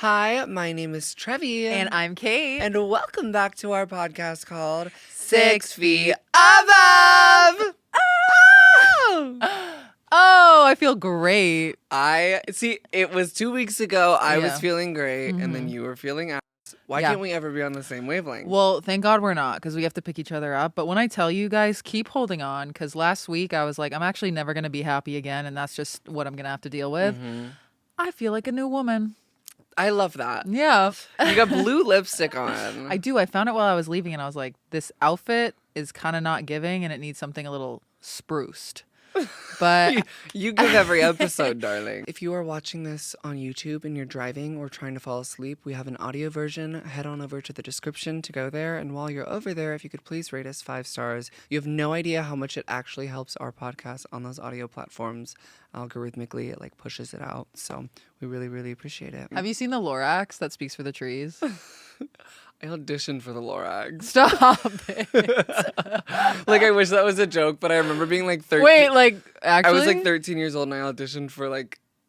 Hi, my name is Trevi. And I'm Kate. And welcome back to our podcast called 6 Feet Above. Oh, I feel great. It was 2 weeks ago. I was Yeah. feeling great, and then you were feeling ass. Why can't we ever be on the same wavelength? Well, thank God we're not, because we have to pick each other up. But when I tell you guys, keep holding on, because last week I was like, I'm actually never going to be happy again, and that's just what I'm going to have to deal with. I feel like a new woman. I love that. Yeah. You got blue lipstick on. I do. I found it while I was leaving, and I was like, this outfit is kind of not giving, and it needs something a little spruced. But you give every episode, darling. If you are watching this on YouTube and you're driving or trying to fall asleep, we have an audio version. Head on over to the description to go there. And while you're over there, if you could please rate us 5 stars. You have no idea how much it actually helps our podcast on those audio platforms. Algorithmically, it pushes it out. So we really, really appreciate it. have you seen the Lorax that speaks for the trees? I auditioned for the Lorax. Stop it. I wish that was a joke, but I remember being 13. Wait, actually? I was 13 years old and I auditioned for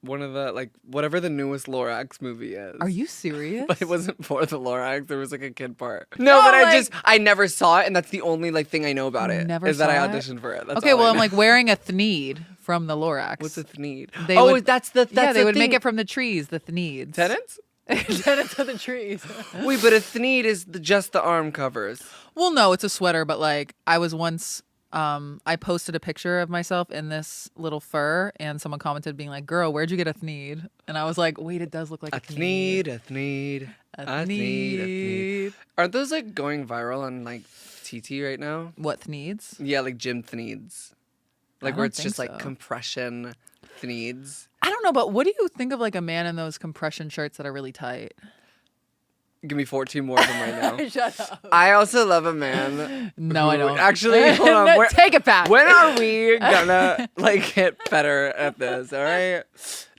one of the whatever the newest Lorax movie is. Are you serious? But it wasn't for the Lorax. There was a kid part. No, but I never saw it, and that's the only thing I know about it. Never is that I saw it? auditioned for it. That's Okay, all well, I know. I'm wearing a thneed from the Lorax. What's a thneed? That's they they would make it from the trees, the thneeds. Tenants? Tenants of the trees. Wait, but a thneed is just the arm covers. Well, no, it's a sweater, but I was once I posted a picture of myself in this little fur, and someone commented being like, "Girl, where'd you get a thneed?" And I was like, "Wait, it does look like a thneed." A thneed. Thneed. Aren't those going viral on TT right now? What thneeds? Yeah, gym thneeds. Where don't it's just think so. compression thneeds. I don't know, but what do you think of a man in those compression shirts that are really tight? Give me 14 more of them right now. Shut up. I also love a man. No, I don't. Actually, hold on. No, take it back. When are we gonna get better at this? All right.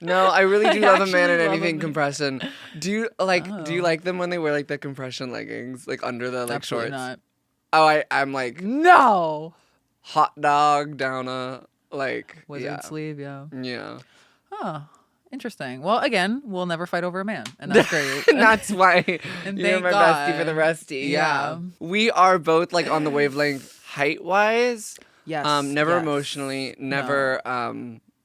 No, I really do love a man in anything compression. Do you Do you like them when they wear the compression leggings under the Absolutely shorts? not. Oh, I'm No. hot dog down a Wizard sleeve, yeah. Yeah. Huh. Interesting. Well, again, we'll never fight over a man, and that's great. And that's why And you're thank my God. bestie for the rusty. Yeah. We are both on the wavelength height-wise. Yes. Never yes. emotionally, never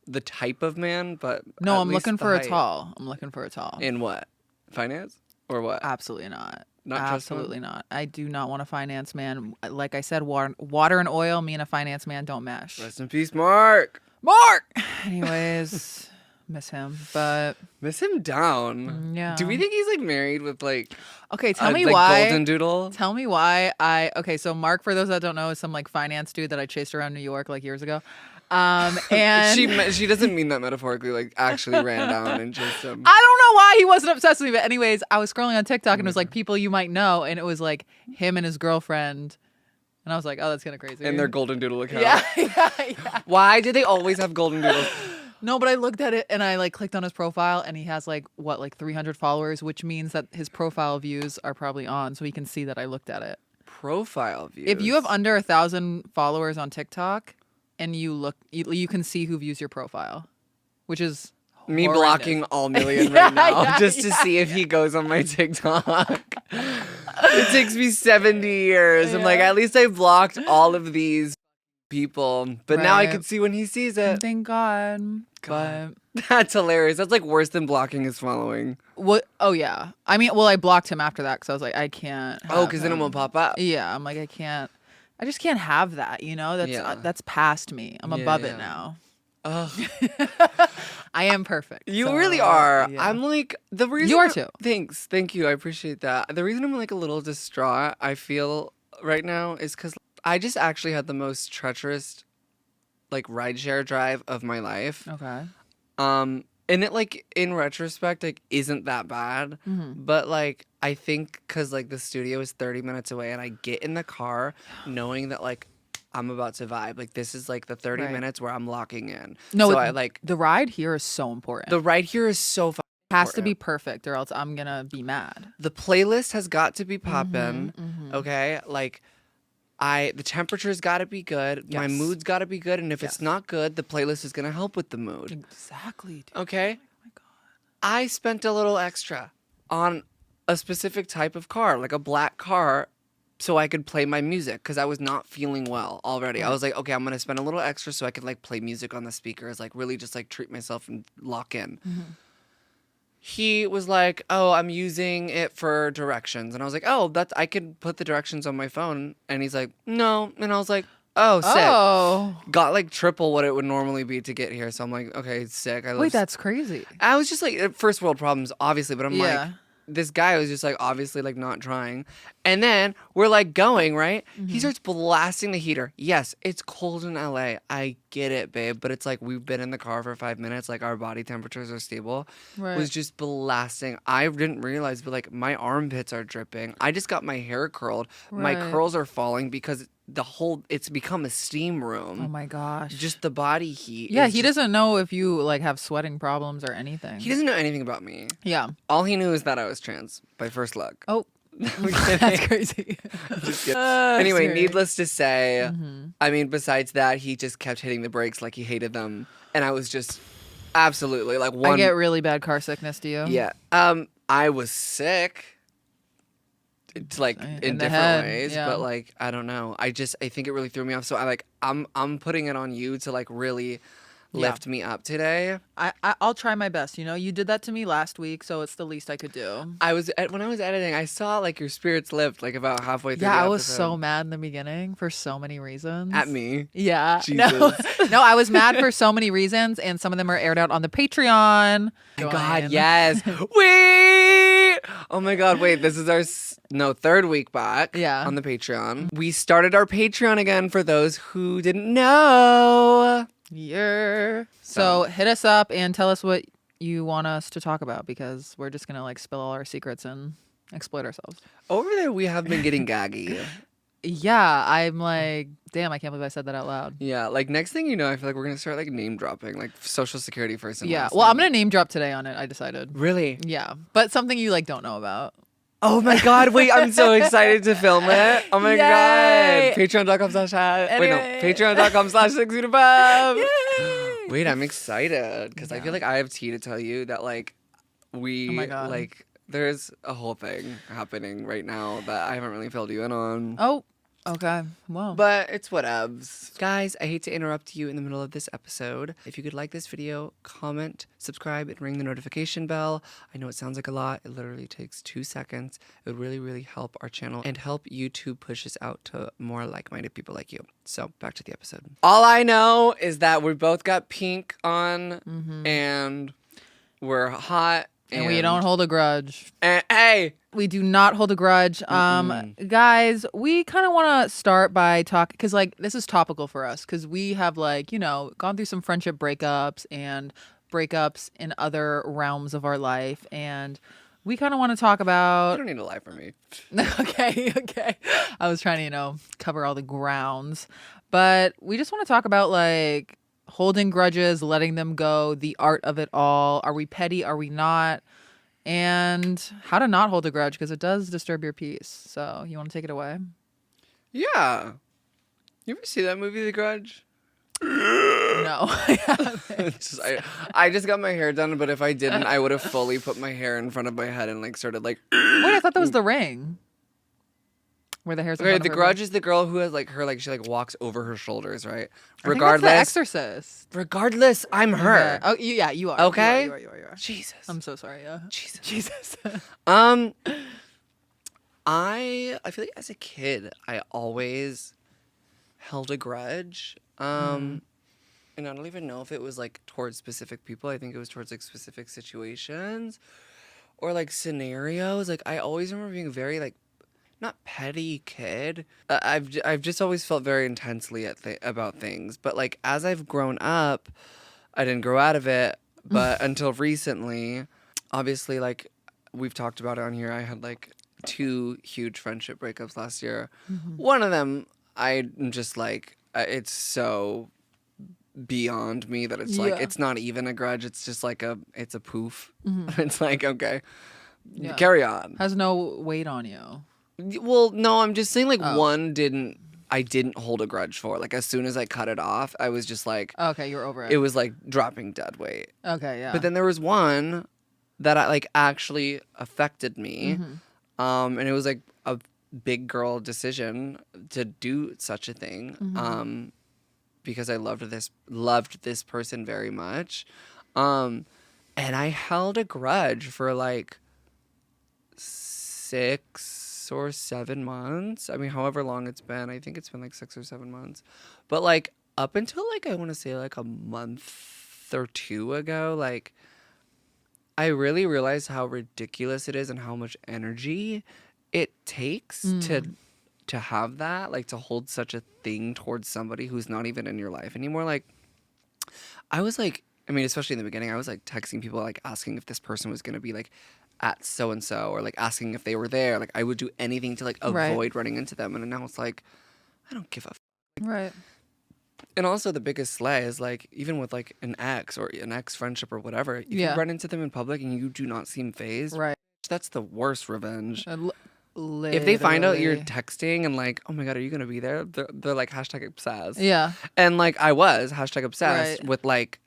the type of man, but No, at I'm least looking the for a height. tall. I'm looking for a tall. In what? Finance? Or what? Absolutely not. Not trust Absolutely not. I do not want a finance man. Like I said, water and oil, me and a finance man don't mesh. Rest in peace, Mark. Mark! Anyways, miss him. But Miss him down. yeah. Do we think he's married with okay, tell a me why. golden doodle? Tell me why okay, so Mark, for those that don't know, is some finance dude that I chased around New York years ago. And she doesn't mean that metaphorically, actually ran down and chased him. I don't know why he wasn't obsessed with me, but anyways, I was scrolling on TikTok and it was people you might know, and it was him and his girlfriend, and I was like, oh, that's kind of crazy. And their golden doodle account. Yeah. Why do they always have golden doodles? No, but I looked at it and I clicked on his profile, and he has 300 followers, which means that his profile views are probably on, so he can see that I looked at it. Profile views. If you have under 1,000 followers on TikTok, and you look, you can see who views your profile, which is me horrendous. blocking all million right now Yeah, just to see if he goes on my TikTok. It takes me 70 years. I'm at least I blocked all of these people, but now I can see when he sees it. Thank God. God. That's hilarious. That's worse than blocking his following. What? Oh yeah. I mean, well, I blocked him after that because I was like, I can't. Oh, because then it won't pop up. Yeah, I'm I can't. I just can't have that. That's past me. I'm above it now. Oh, I am perfect. you really are. Yeah. I'm the reason You are too. Thanks, thank you. I appreciate that. The reason I'm a little distraught, I feel right now, is because I just actually had the most treacherous, rideshare drive of my life. Okay. And it in retrospect isn't that bad, but I think because the studio is 30 minutes away, and I get in the car knowing that I'm about to vibe. This is the 30 Right. minutes where I'm locking in. No, so I the ride here is so important. the ride here is so fun. It has to be perfect, or else I'm gonna be mad. The playlist has got to be poppin'. Okay, the temperature's got to be good. My Yes. mood's got to be good, and if Yes. it's not good, the playlist is gonna help with the mood. Exactly. Dude. Okay. Oh my God. I spent a little extra. on a specific type of car, like a black car, so I could play my music because I was not feeling well already. I was like, okay, I'm going to spend a little extra so I could like play music on the speakers, like really just like treat myself and lock in. He was like, oh, I'm using it for directions. And I was like, oh, I could put the directions on my phone. And he's like, no. And I was like, oh, sick. Oh. Got like triple what it would normally be to get here. So I'm like, okay, sick. Wait, that's crazy. I was just like, first world problems, obviously. But I'm like, Yeah. this guy was just like obviously like not trying. And then we're like going, right? He starts blasting the heater. Yes, it's cold in LA. I get it, babe. But it's like we've been in the car for 5 minutes. Like our body temperatures are stable. Right. Was just blasting. I didn't realize, but like my armpits are dripping. I just got my hair curled. My Right. curls are falling because it's become a steam room. Oh my gosh. Just the body heat. Yeah, is he just- doesn't know if you like have sweating problems or anything. He doesn't know anything about me. Yeah. All he knew is that I was trans by first look. Oh, I'm kidding. that's crazy. Just kidding. Anyway, Scary. needless to say, I mean, besides that, he just kept hitting the brakes like he hated them, and I was just absolutely like one. I get really bad car sickness. Do you? Yeah. I was sick. It's like in In the different head, ways, yeah. but like I don't know. I think it really threw me off. So I'm putting it on you to like really lift me up today. I'll try my best. You know, you did that to me last week, so it's the least I could do. When I was editing, I saw like your spirits lift like about halfway through. Yeah, the I was episode. so mad in the beginning for so many reasons. At me. Yeah. Jesus. No, I was mad for so many reasons, and some of them are aired out on the Patreon. Oh my God, Join. yes. Wait. Oh my God, wait. This is our third week back. Yeah. On the Patreon. We started our Patreon again for those who didn't know. Yeah. So hit us up and tell us what you want us to talk about, because we're just gonna like spill all our secrets and exploit ourselves. Over there, we have been getting gaggy. Yeah, I'm like, damn, I can't believe I said that out loud. Yeah, like next thing you know, I feel like we're gonna start like name dropping, like social security first and Yeah. last Well, I'm name. gonna name drop today on it. I decided. Really? Yeah, but something you like don't know about. Oh my God, wait, I'm so excited to film it. Oh my Yay! God. Patreon.com/. Anyway. Wait, no. Patreon.com/6above. Yay! Wait, I'm excited because I Yeah. feel like I have tea to tell you that like we Oh my God. like there's a whole thing happening right now that I haven't really filled you in on. Oh, okay. Well, But it's whatevs. Guys, I hate to interrupt you in the middle of this episode. If you could like this video, comment, subscribe, and ring the notification bell. I know it sounds like a lot. It literally takes 2 seconds. It would really, really help our channel and help YouTube push us out to more like-minded people like you. So back to the episode. All I know is that we both got pink on and we're hot. and we don't hold a grudge. And, hey! We do not hold a grudge. Guys, we kind of want to start by talking, because like this is topical for us, because we have like, you know, gone through some friendship breakups and breakups in other realms of our life, and we kind of want to talk You about don't need to lie for me. okay. I was trying to, you know, cover all the grounds, but we just want to talk about like holding grudges, letting them go, the art of it all. Are we petty? Are we not? And how to not hold a grudge, because it does disturb your peace. So you want to take it away? Yeah. You ever see that movie, The Grudge? No, I haven't. I just got my hair done, but if I didn't, I would have fully put my hair in front of my head and like started like. Wait, I thought that was The Ring, where the hair's in Okay, front The of her Grudge head. is the girl who has like her like she like walks over her shoulders, right? I think that's Regardless, The Exorcist. regardless, I'm her. Okay. Oh, yeah, you are. Okay? You are. Jesus. I'm so sorry. Yeah. Jesus. Jesus. I feel like as a kid, I always held a grudge. And I don't even know if it was like towards specific people. I think it was towards like specific situations or like scenarios. Like I always remember being very like not petty kid. I've just always felt very intensely about things. But like as I've grown up, I didn't grow out of it. But until recently, obviously, like we've talked about it on here, I had like 2 huge friendship breakups last year. One of them, I'm just like, it's so beyond me that it's like, Yeah. it's not even a grudge. It's just like it's a poof. It's like, okay, Yeah. carry on. Has no weight on you. Well, no, I'm just saying like Oh. one I didn't hold a grudge for. Like as soon as I cut it off, I was just like, Okay, you're over it. it was like dropping dead weight. Okay, yeah. But then there was one that I like actually affected me. Mm-hmm. And it was like a big girl decision to do such a thing. Because I loved this person very much. And I held a grudge for like 6 or 7 months. I mean, however long it's been. I think it's been like 6 or 7 months. But like up until like I want to say like a month or two ago, like I really realized how ridiculous it is and how much energy it takes to have that, like to hold such a thing towards somebody who's not even in your life anymore. Like I was like, I mean, especially in the beginning, I was like texting people, like asking if this person was going to be like at so and so, or like asking if they were there. Like I would do anything to like Right. avoid running into them. And now it's like, I don't give a Right. And also the biggest slay is like, even with like an ex or an ex friendship or whatever, if you run into them in public and you do not seem phased, Right. that's the worst revenge. Literally. If they find out you're texting and like, oh my God, are you going to be there? They're like hashtag obsessed. Yeah. And like I was hashtag obsessed Right. with like,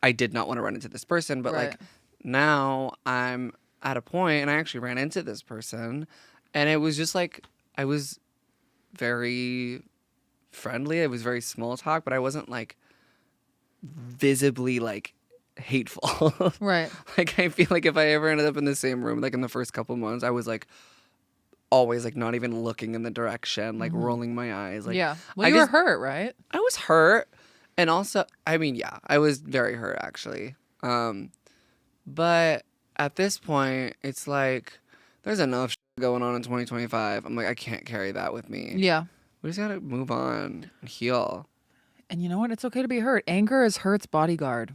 I did not want to run into this person. But Right. like now I'm at a point and I actually ran into this person and it was just like, I was very friendly. It was very small talk, but I wasn't like visibly like hateful. Right. Like I feel like if I ever ended up in the same room, like in the first couple months, I was like always like not even looking in the direction, like rolling my eyes. Like Yeah. Well, I you were just- hurt, right? I was hurt. And also, I mean, yeah, I was very hurt actually. But at this point, it's like there's enough going on in 2025. I'm like, I can't carry that with me. Yeah. We just gotta move on and heal. And you know what? It's okay to be hurt. Anger is hurt's bodyguard.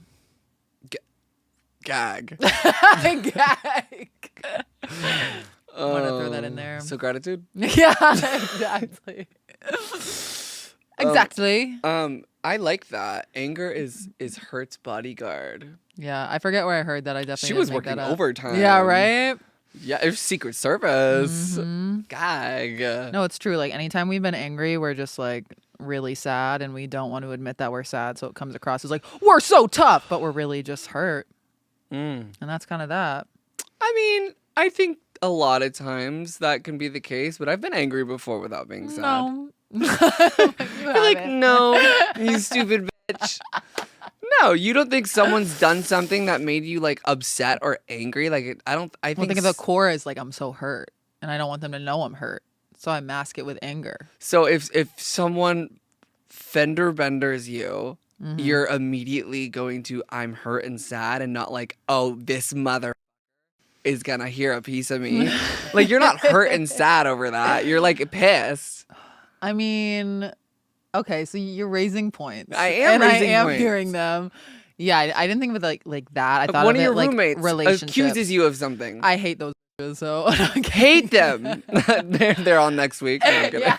Gag. Gag. Want to throw that in there? So gratitude. Yeah, exactly. Exactly. I like that. Anger is hurt's bodyguard. Yeah, I forget where I heard that. I definitely She didn't was make working that up. overtime. Yeah, right. Yeah, it was Secret Service. Mhm. Gag. No, it's true. Like anytime we've been angry, we're just like really sad, and we don't want to admit that we're sad. So it comes across as like we're so tough, but we're really just hurt, and that's kind of that. I mean, I think a lot of times that can be the case, but I've been angry before without being sad. No, You're like, no, you stupid bitch. No, you don't think someone's done something that made you like upset or angry? Like, I Well, think of the core as like I'm so hurt, and I don't want them to know I'm hurt, so I mask it with anger. So if someone fender benders you, you're immediately going to I'm hurt and sad, and not like, oh, this mother is gonna hear a piece of me. Like you're not hurt and sad over that. You're like pissed. I mean, okay, so you're raising points. I am raising I am points. hering them. Yeah, I didn't think of it like that. I thought One of of your it like roommates relationships. accuses you of something. I hate those bitches, so Hate them. they're on next week. No, I'm kidding.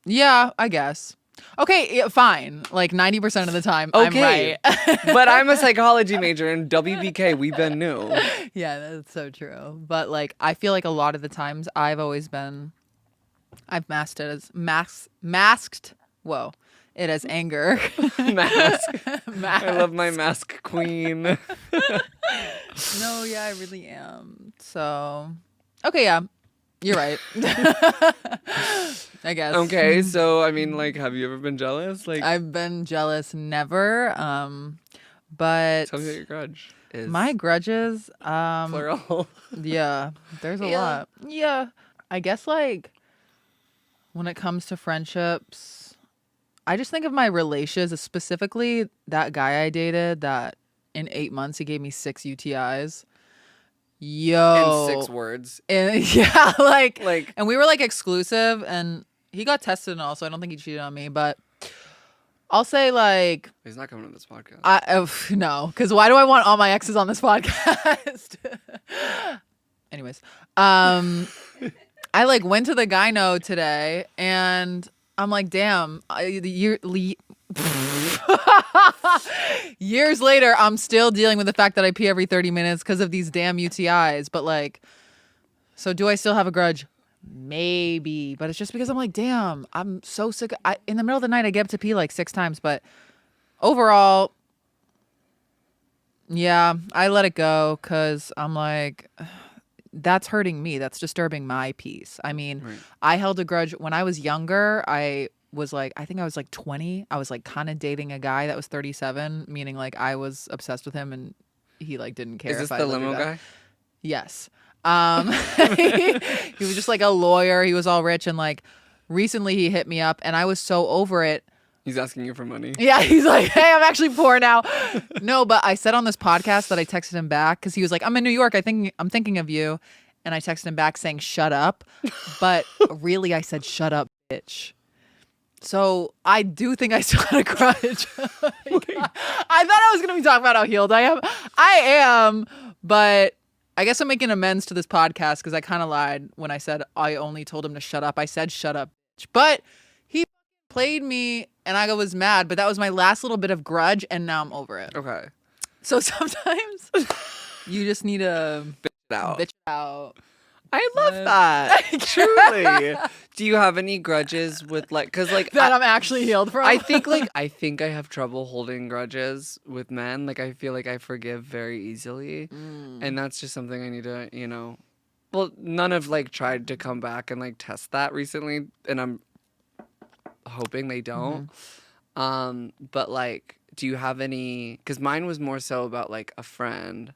Yeah, I guess. Okay, yeah, fine. Like 90% of the time, Okay. I'm right. But I'm a psychology major in WBK. We've been new. Yeah, that's so true. But like, I feel like a lot of the times I've masked it as masked. Whoa, it as anger. Mask. Mask. I love my mask queen. No, yeah, I really am. So, okay, yeah, you're right. I guess. Okay, so I mean, like, have you ever been jealous? Like, I've been jealous, never. But tell me what your grudge is. my grudges, Plural. yeah, there's a Yeah. lot. Yeah, I guess like when it comes to friendships, I just think of my relations, specifically that guy I dated that in 8 months he gave me 6 UTIs. Yo. In 6 words. And, yeah, like, Like, and we were like exclusive, and he got tested and all, so I don't think he cheated on me, but I'll say like, he's not coming on this podcast. no, because why do I want all my exes on this podcast? Anyways, I like went to the gyno today, and I'm like, damn, years later, I'm still dealing with the fact that I pee every 30 minutes because of these damn UTIs. But like, so do I still have a grudge? Maybe, but it's just because I'm like, damn, I'm so sick. In the middle of the night, I get up to pee like 6 times, but overall, Yeah, I let it go because I'm like, that's hurting me. That's disturbing my peace. I mean, Right. I held a grudge when I was younger. I think I was like 20. I was like kind of dating a guy that was 37, meaning like I was obsessed with him and he like didn't care Is this if I the lived or limo died. guy? Yes. He was just like a lawyer. He was all rich and like recently he hit me up and I was so over it. He's asking you for money. Yeah, he's like, hey, I'm actually poor now. No, but I said on this podcast that I texted him back because he was like, I'm in New York. I'm thinking of you. And I texted him back saying, shut up. But really, I said, shut up, bitch. So I do think I still had a grudge. I thought I was going to be talking about how healed I am. I am, but I guess I'm making amends to this podcast because I kind of lied when I said I only told him to shut up. I said, shut up, bitch. But he played me and I was mad, but that was my last little bit of grudge and now I'm over it. Okay. So sometimes you just need to Out. bitch out. I love that. Truly. Do you have any grudges with like, cause like That I'm actually healed from? I think I have trouble holding grudges with men. Like I feel like I forgive very easily. And that's just something I need to, well, none have like tried to come back and like test that recently. And I'm hoping they don't. But like, do you have any, cause mine was more so about like a friend.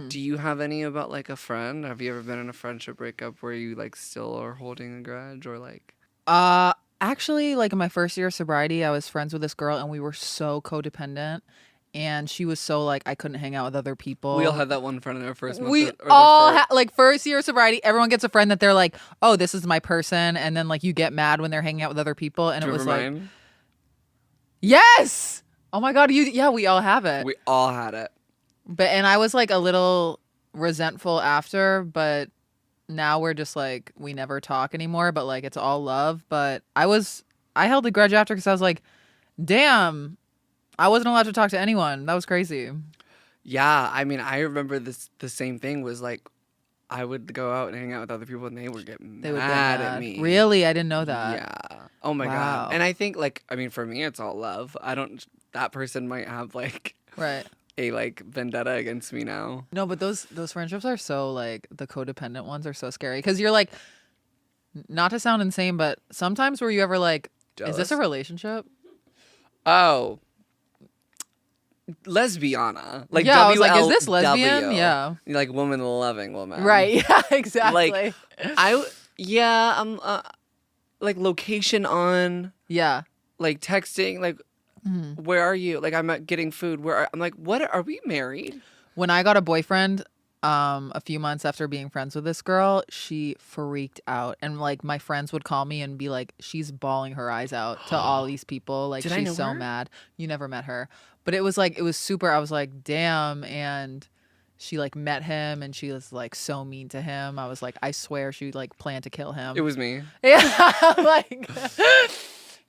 Do you have any about like a friend? Have you ever been in a friendship breakup where you like still are holding a grudge or like? Actually, like in my first year of sobriety, I was friends with this girl and we were so codependent. And she was so like, I couldn't hang out with other people. We all had that one friend in our first month. We all like first year of sobriety, everyone gets a friend that they're like, oh, this is my person. And then like you get mad when they're hanging out with other people. And Do it you was remember like, mine? yes. Oh my God. We all have it. We all had it. And I was like a little resentful after, but now we're just like, we never talk anymore, but like it's all love. But I held a grudge after because I was like, damn, I wasn't allowed to talk to anyone. That was crazy. Yeah. I mean, I remember the same thing was like, I would go out and hang out with other people and they would get mad at me. Really? I didn't know that. Yeah. Oh my Wow. God. And I think like, I mean, for me, it's all love. That person might have like. Right. A like vendetta against me now. No, but those friendships are so like the codependent ones are so scary because you're like, not to sound insane, but sometimes were you ever like, Jealous? Is this a relationship? Oh, lesbiana. Like yeah, I was like, is this WLW. lesbian? Yeah, like woman loving woman. right. Yeah, exactly. Like like location on. Yeah, Like texting. Like, where are you? Like I'm getting food. I'm like, what? Are we married? When I got a boyfriend, a few months after being friends with this girl, she freaked out, and like my friends would call me and be like, she's bawling her eyes out to all these people. Like Did I know she's so her? mad. You never met her, but it was super. I was like, damn, and. She like met him and she was like so mean to him. I was like, I swear she like planned to kill him. It was me. Yeah, like,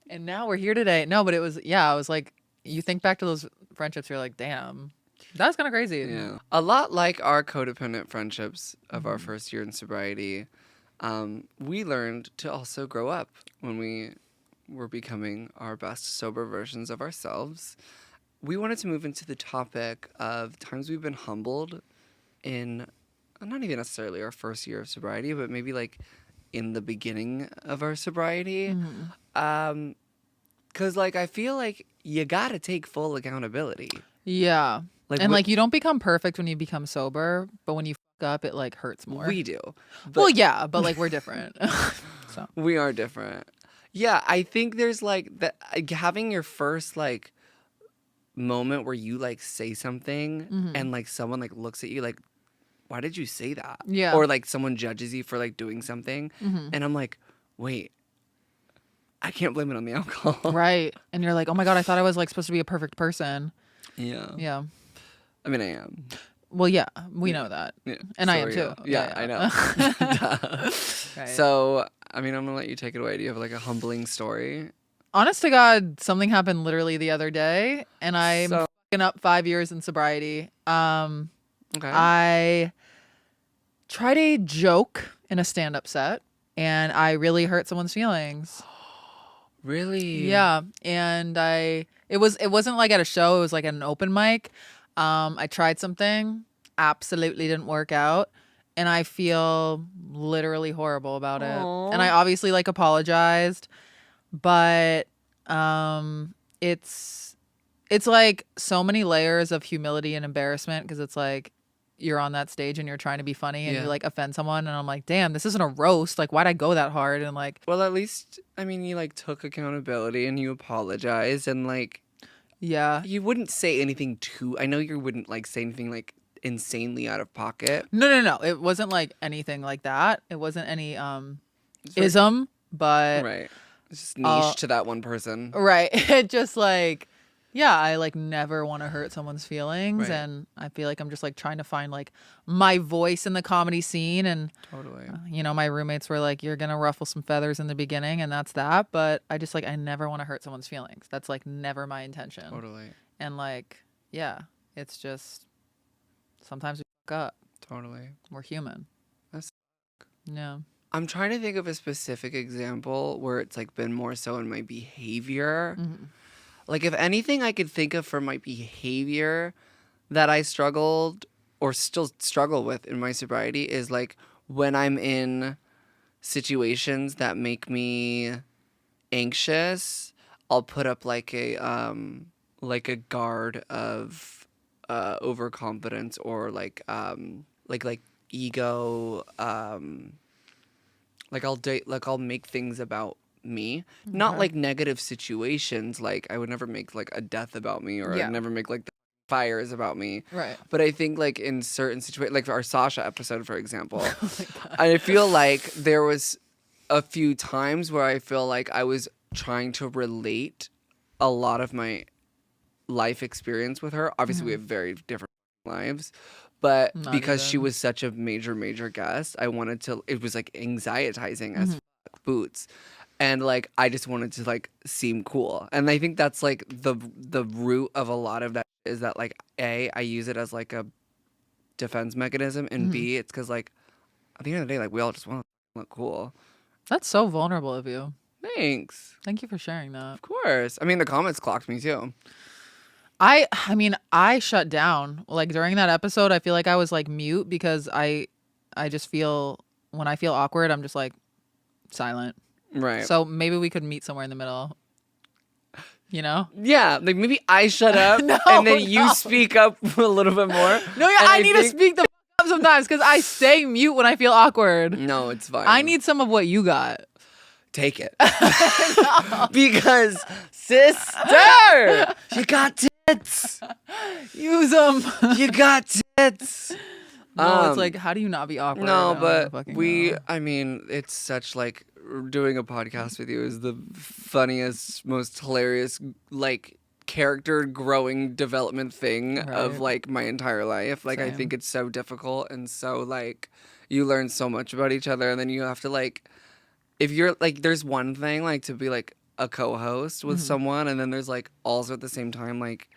and now we're here today. No, but it was, I was like, you think back to those friendships, you're like, damn, that's kind of crazy. Yeah. A lot like our codependent friendships of our first year in sobriety, we learned to also grow up when we were becoming our best sober versions of ourselves. We wanted to move into the topic of times we've been humbled in, not even necessarily our first year of sobriety, but maybe like in the beginning of our sobriety. 'Cause like I feel like you gotta take full accountability. Yeah. Like, And like you don't become perfect when you become sober, but when you fuck up, it like hurts more. we do. Well, yeah, but like we're different. So We are different. Yeah, I think there's like that having your first like moment where you like say something and like someone like looks at you like, why did you say that? Yeah. Or like someone judges you for like doing something, and I'm like, wait, I can't blame it on the alcohol. right. And you're like, oh my God, I thought I was like supposed to be a perfect person. Yeah. Yeah. I mean, I am. Well, yeah, we know that. Yeah. And So I am are too. you. Yeah, I know. Right. So, I mean, I'm gonna let you take it away. Do you have like a humbling story? Honest to God, something happened literally the other day, and I'm So- fucking up 5 years in sobriety. Okay. I tried a joke in a stand-up set, and I really hurt someone's feelings. Really? Yeah, and it wasn't like at a show. It was like at an open mic. I tried something, absolutely didn't work out, and I feel literally horrible about it. And I obviously like apologized, but it's like so many layers of humility and embarrassment because it's like you're on that stage and you're trying to be funny and you like offend someone, and I'm like, damn, this isn't a roast. Like, why'd I go that hard? And like, Well, at least, I mean, you like took accountability and you apologized, and like, yeah. you wouldn't say anything too. I know you wouldn't like say anything like insanely out of pocket. No. It wasn't like anything like that. It wasn't any It's very- ism, but Right. It's just niche to that one person. right. It just like, yeah, I like never want to hurt someone's feelings. Right. And I feel like I'm just like trying to find like my voice in the comedy scene. And, Totally. you know, my roommates were like, you're going to ruffle some feathers in the beginning and that's that. But I just like, I never want to hurt someone's feelings. That's like never my intention. Totally. And like, yeah, it's just sometimes we fuck up. Totally. We're human. That's Yeah. I'm trying to think of a specific example where it's like been more so in my behavior. Mm-hmm. Like, if anything I could think of for my behavior that I struggled or still struggle with in my sobriety is like when I'm in situations that make me anxious, I'll put up like a guard of overconfidence or like ego, like I'll make things about me, not like negative situations. Like I would never make like a death about me, or Yeah. I'd never make like the fires about me. Right. But I think like in certain situations, like our Sasha episode, for example, I feel like there was a few times where I feel like I was trying to relate a lot of my life experience with her. Obviously, we have very different lives. But Not because she even. was such a major guest, I wanted to, it was like anxietizing as fuck, boots. And like, I just wanted to like seem cool. And I think that's like the root of a lot of that is that like, A, I use it as like a defense mechanism. And B, it's because like, at the end of the day, like we all just want to look cool. That's so vulnerable of you. Thanks. Thank you for sharing that. Of course. I mean, the comments clocked me too. I mean, I shut down. Like during that episode, I feel like I was like mute because I just feel when I feel awkward, I'm just like silent. Right. So maybe we could meet somewhere in the middle. You know? Yeah, like maybe I shut up No, and then you no. speak up a little bit more. No, yeah, And I need to think- speak the up sometimes because I stay mute when I feel awkward. No, it's fine. I need some of what you got. Take it. Because, sister, you got tits. Use them. You got tits. No, it's like, how do you not be awkward? I No, don't but fucking we, know. I mean, it's such like doing a podcast with you is the funniest, most hilarious, like character growing development thing of Right. like my entire life. Like, I Same. think it's so difficult and so like you learn so much about each other, and then you have to like, if you're like, there's one thing like to be like a co-host with someone, and then there's like also at the same time like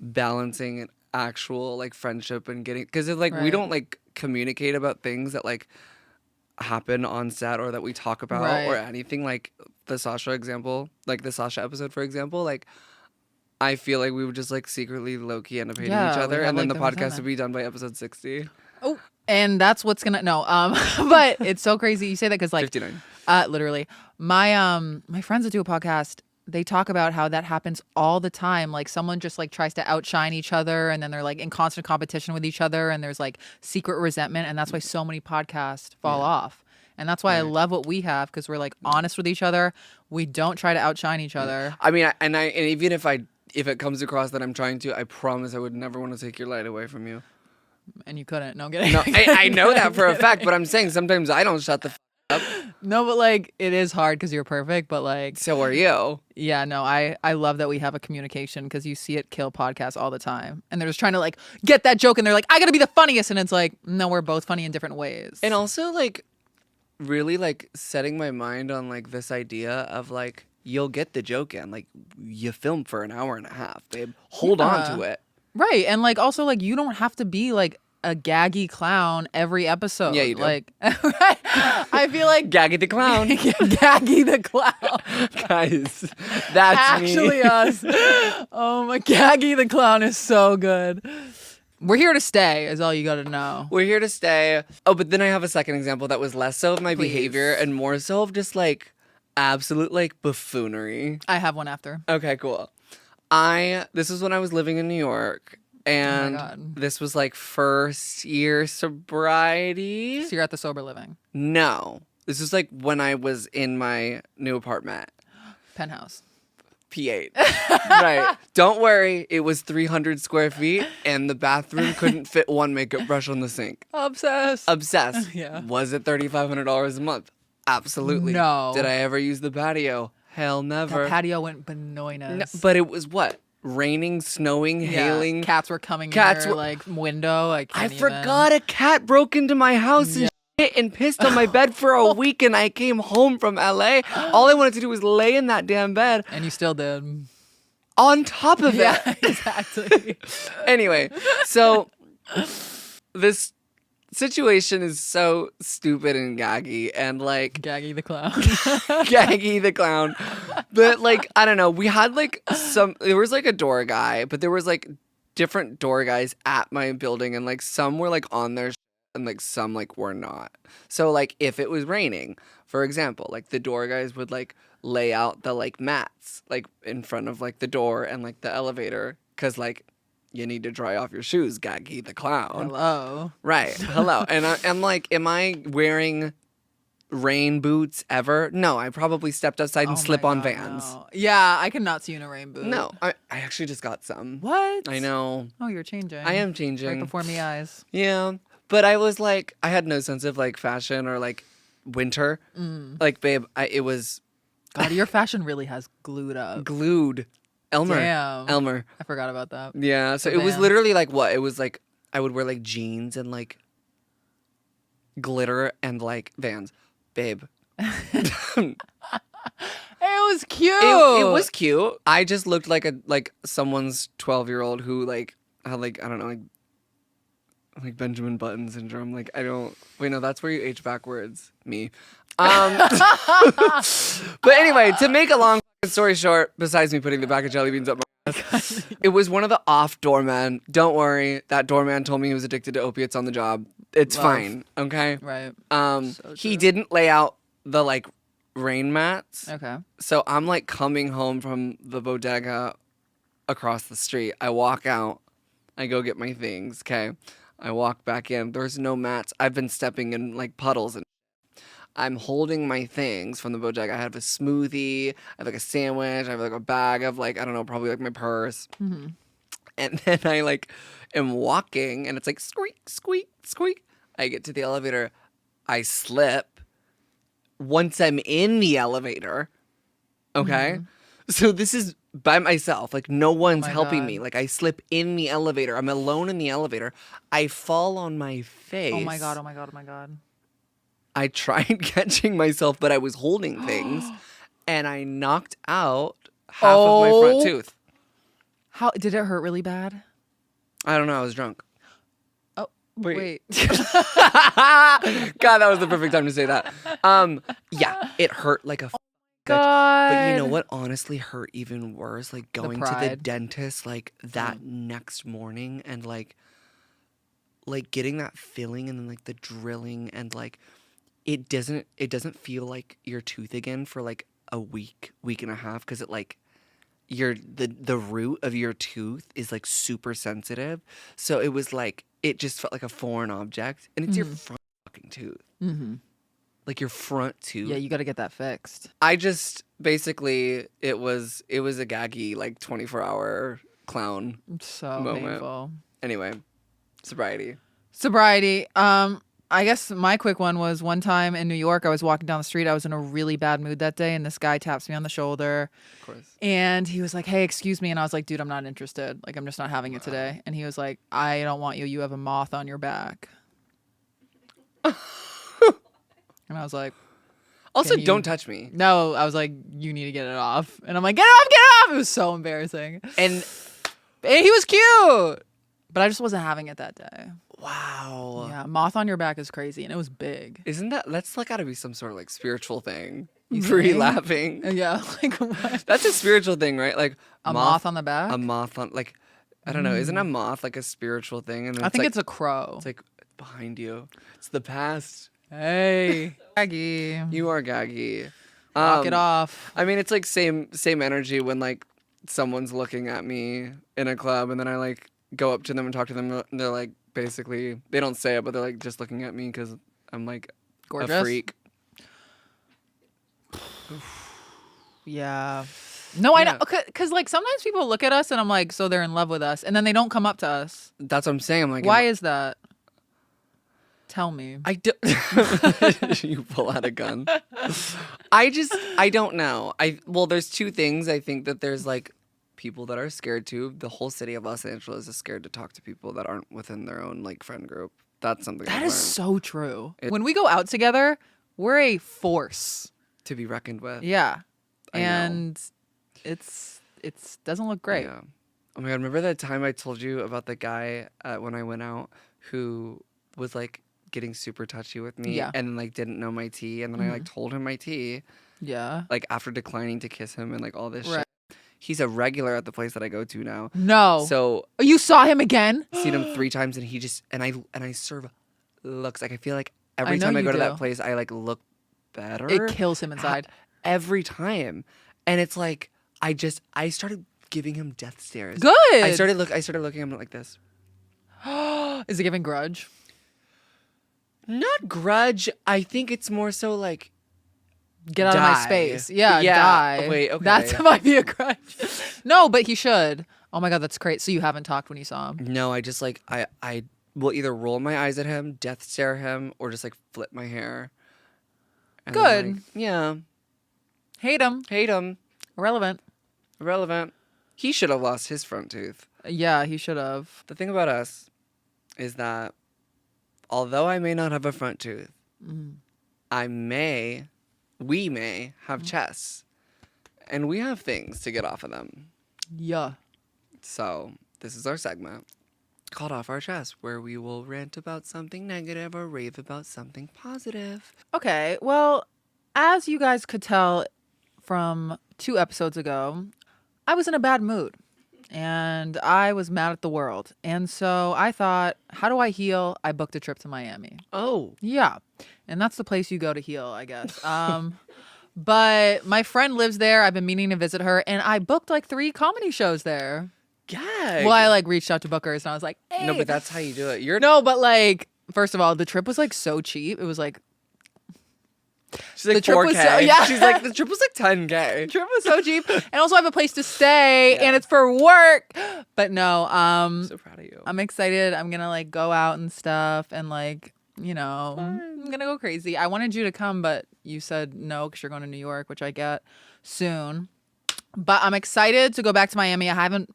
balancing an actual like friendship and getting, because it's like we Right. don't like communicate about things that like happen on set or that we talk about or Right. anything. Like the Sasha example, like the Sasha episode, for example, like I feel like we would just like secretly low-key end up hating Yeah, each we'd other, have, and then like, the the podcast resentment. would be done by episode 60. Oh, and that's what's gonna but it's so crazy you say that because like 59. literally my friends that do a podcast, they talk about how that happens all the time. Like someone just like tries to outshine each other, and then they're like in constant competition with each other, and there's like secret resentment, and that's why so many podcasts fall off. And that's why I love what we have, because we're like honest with each other. We don't try to outshine each other. I mean, and even if it comes across that I'm trying to, I promise I would never want to take your light away from you. And you couldn't. No, I'm kidding. No, I know that for a fact, but I'm saying sometimes I don't shut the up. No, but like it is hard because you're perfect. But like, So are you. yeah, no, I love that we have a communication, because you see it kill podcasts all the time, and they're just trying to like get that joke, and they're like, I gotta be the funniest, and it's like, no, we're both funny in different ways. And also like really like setting my mind on like this idea of like you'll get the joke in. Like you film for an hour and a half, babe. Hold on to it. Right. And like also like you don't have to be like a gaggy clown every episode. Yeah, you do. Like, I feel like Gaggy the clown. Gaggy the clown. Guys, that's Actually me. us. Oh my, Gaggy the clown is so good. We're here to stay is all you got to know. We're here to stay. Oh, but then I have a second example that was less so of my Please. behavior and more so of just like absolute like buffoonery. I have one after. Okay, cool. This was when I was living in New York, and God. this was like first year sobriety. So you're at the sober living. No, this was like when I was in my new apartment. Penthouse. P8. Right. Don't worry, it was 300 square feet, and the bathroom couldn't fit one makeup brush on the sink. Obsessed. Obsessed. Yeah. Was it $3,500 a month? Absolutely. No. Did I ever use the patio? Hell never. That patio went bananas. No, but it was what? Raining, snowing, hailing. Cats were coming Cats in your were- like window. I forgot a cat broke into my house and shit and pissed on my bed for a week, and I came home from LA. All I wanted to do was lay in that damn bed. And you still did. On top of it. Yeah, exactly. Anyway, so this situation is so stupid and gaggy and like Gaggy the clown. Gaggy the clown. But like, I don't know, we had like there was like a door guy, but there was like different door guys at my building, and like some were like on their and like some like were not. So like if it was raining, for example, like the door guys would like lay out the like mats like in front of like the door and like the elevator, because like you need to dry off your shoes, Gaggy the clown. Hello. Right. Hello. And I'm like, am I wearing rain boots ever? No, I probably stepped outside and Oh slip my on God, Vans. no. Yeah, I cannot see you in a rain boot. No, I actually just got some. What? I know. Oh, you're changing. I am Right changing. before me eyes. Yeah. But I was like, I had no sense of like fashion or like winter. Like, babe, it was God, your fashion really has glued up. glued. Elmer. Damn. Elmer. I forgot about that. Yeah. So The it was Vans. literally like what? It was like I would wear like jeans and like glitter and like Vans. Babe. It was cute. It was cute. I just looked like someone's 12-year-old who like had like, I don't know, like Benjamin Button syndrome. Like I don't wait, no, that's where you age backwards. Me. But anyway, to make a long story short, besides me putting the bag of jelly beans up my ass, it was one of the off doormen. Don't worry, that doorman told me he was addicted to opiates on the job. It's Love. fine, okay? Right. He didn't lay out the like rain mats. Okay. So I'm like coming home from the bodega across the street. I walk out. I go get my things. Okay. I walk back in. There's no mats. I've been stepping in like puddles and I'm holding my things from the bodega. I have a smoothie. I have like a sandwich. I have like a bag of like, I don't know, probably like my purse. Mm-hmm. And then I like am walking and it's like squeak, squeak, squeak. I get to the elevator. I slip. Once I'm in the elevator, okay? So this is by myself. Like no one's my helping God. me. Like I slip in the elevator. I'm alone in the elevator. I fall on my face. Oh my God. Oh my God. Oh my God. I tried catching myself, but I was holding things and I knocked out half of my front tooth. How did it hurt really bad? I don't know. I was drunk. Oh, Wait. wait. God, that was the perfect time to say that. Yeah, it hurt like a bitch. God. But you know what honestly hurt even worse? Like going to the pride. dentist like that next morning and like getting that filling and then like the drilling and like it doesn't feel like your tooth again for like a week and a half, because it like the root of your tooth is like super sensitive. So it was like it just felt like a foreign object, and it's your front fucking tooth. Mm-hmm. Like your front tooth. Yeah, you got to get that fixed. I just basically it was a gaggy like 24-hour clown So moment. painful. Anyway, sobriety. Sobriety. I guess my quick one was one time in New York, I was walking down the street. I was in a really bad mood that day, and this guy taps me on the shoulder. Of course. And he was like, "Hey, excuse me." And I was like, "Dude, I'm not interested. Like, I'm just not having it today." And he was like, "I don't want you. You have a moth on your back." And I was like, Also, you- don't touch me. "No." I was like, "You need to get it off." And I'm like, "Get it off, get it off." It was so embarrassing. And And he was cute. But I just wasn't having it that day. Wow. Yeah, moth on your back is crazy, and it was big. Isn't that's like gotta be some sort of like spiritual thing for you laughing? Yeah, like what? That's a spiritual thing, right? Like A moth on the back? A moth on like I don't know. Isn't a moth like a spiritual thing? And I think like, it's a crow. It's like behind you. It's the past. Hey, Gaggy. You are Gaggy. Knock it off. I mean, it's like same energy when like someone's looking at me in a club, and then I like go up to them and talk to them, and they're like basically they don't say it, but they're like just looking at me because I'm like gorgeous. A freak. Yeah. No, I know. Because, like, sometimes people look at us and I'm like, so they're in love with us. And then they don't come up to us. That's what I'm saying. I'm like, why is that? Tell me. I do. You pull out a gun. I don't know. Well, there's two things. I think that there's like people that are scared too. The whole city of Los Angeles is scared to talk to people that aren't within their own like friend group. That's something that is so true. When we go out together, we're a force to be reckoned with. Yeah. And it's doesn't look great. Yeah. Oh my God. Remember that time I told you about the guy when I went out who was like getting super touchy with me and like didn't know my tea, and then I like told him my tea. Yeah. Like after declining to kiss him and like all this shit. He's a regular at the place that I go to now. No. So you saw him again? Seen him 3 times, and he just and I serve looks like I feel like every time I go to that place I like look better. It kills him inside. Every time. And it's like I started giving him death stares. Good. I started looking at him like this. Is it giving grudge? Not grudge. I think it's more so like get out of my space. Yeah, die. Wait, okay. That might be a grudge. No, but he should. Oh my God, that's great. So you haven't talked when you saw him? No, I just like I will either roll my eyes at him, death stare him, or just like flip my hair. And good. Like, yeah. Hate him. Irrelevant. He should have lost his front tooth. Yeah, he should have. The thing about us is that although I may not have a front tooth, we may have chests. And we have things to get off of them. Yeah. So this is our segment called Off Our Chest, where we will rant about something negative or rave about something positive. Okay, well, as you guys could tell from 2 episodes ago, I was in a bad mood. And I was mad at the world. And so I thought, how do I heal? I booked a trip to Miami. Oh. Yeah. And that's the place you go to heal, I guess. But my friend lives there. I've been meaning to visit her. And I booked like 3 comedy shows there. Yeah. Well, I like reached out to bookers and I was like, hey. No, but that's how you do it. No, but like, first of all, the trip was like so cheap. It was like, she's like, the trip 4K. was so, yeah. She's like, the trip was like 10K. The trip was so cheap. And also I have a place to stay and it's for work. But no, I'm so proud of you. I'm excited. I'm gonna like go out and stuff and like, you know, I'm gonna go crazy. I wanted you to come, but you said no because you're going to New York, which I get soon. But I'm excited to go back to Miami. I haven't